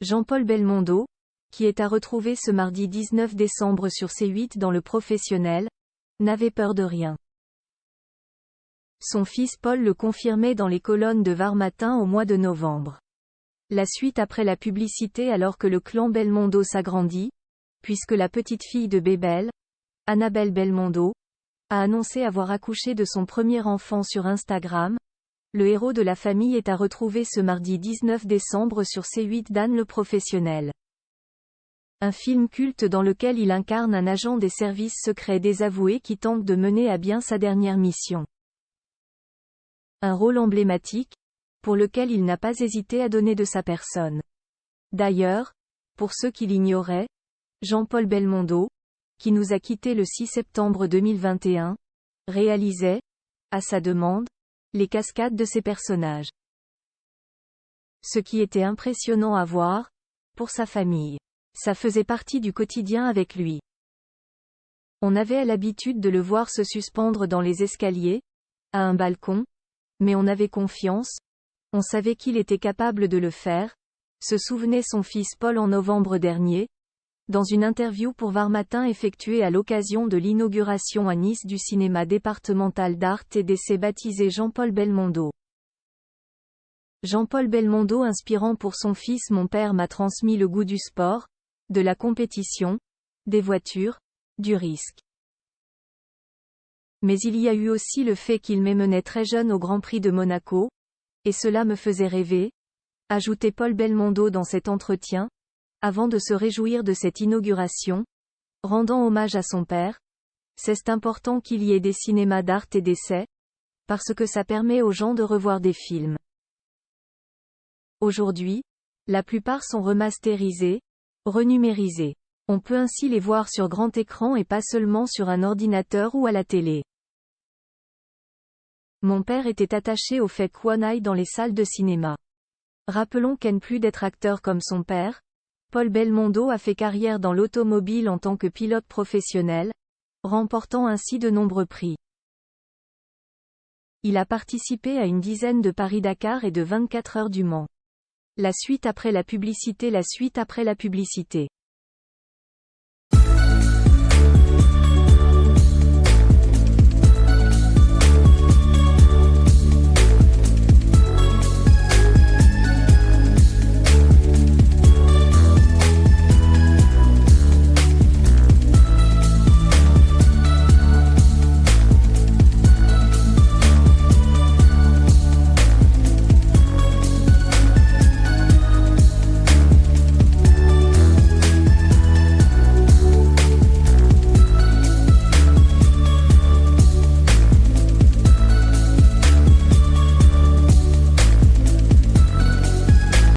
Jean-Paul Belmondo, qui est à retrouver ce mardi 19 décembre sur C8 dans Le Professionnel, n'avait peur de rien. Son fils Paul le confirmait dans les colonnes de Var Matin au mois de novembre. La suite après la publicité alors que le clan Belmondo s'agrandit, puisque la petite fille de Bébel, Annabelle Belmondo, a annoncé avoir accouché de son premier enfant sur Instagram. Le héros de la famille est à retrouver ce mardi 19 décembre sur C8 dans Le Professionnel. Un film culte dans lequel il incarne un agent des services secrets désavoué qui tente de mener à bien sa dernière mission. Un rôle emblématique, pour lequel il n'a pas hésité à donner de sa personne. D'ailleurs, pour ceux qui l'ignoraient, Jean-Paul Belmondo, qui nous a quittés le 6 septembre 2021, réalisait, à sa demande, les cascades de ses personnages. Ce qui était impressionnant à voir, pour sa famille. Ça faisait partie du quotidien avec lui. On avait l'habitude de le voir se suspendre dans les escaliers, à un balcon, mais on avait confiance, on savait qu'il était capable de le faire, se souvenait son fils Paul en novembre dernier, dans une interview pour Var Matin effectuée à l'occasion de l'inauguration à Nice du cinéma départemental d'art et d'essai baptisé Jean-Paul Belmondo. Jean-Paul Belmondo inspirant pour son fils: mon père m'a transmis le goût du sport, de la compétition, des voitures, du risque. Mais il y a eu aussi le fait qu'il m'emmenait très jeune au Grand Prix de Monaco, et cela me faisait rêver, ajoutait Paul Belmondo dans cet entretien, avant de se réjouir de cette inauguration, rendant hommage à son père. C'est important qu'il y ait des cinémas d'art et d'essai, parce que ça permet aux gens de revoir des films. Aujourd'hui, la plupart sont remasterisés, renumérisés. On peut ainsi les voir sur grand écran et pas seulement sur un ordinateur ou à la télé. Mon père était attaché au fait qu'on aille dans les salles de cinéma. Rappelons qu'en plus d'être acteur comme son père, Paul Belmondo a fait carrière dans l'automobile en tant que pilote professionnel, remportant ainsi de nombreux prix. Il a participé à une dizaine de Paris-Dakar et de 24 heures du Mans. La suite après la publicité.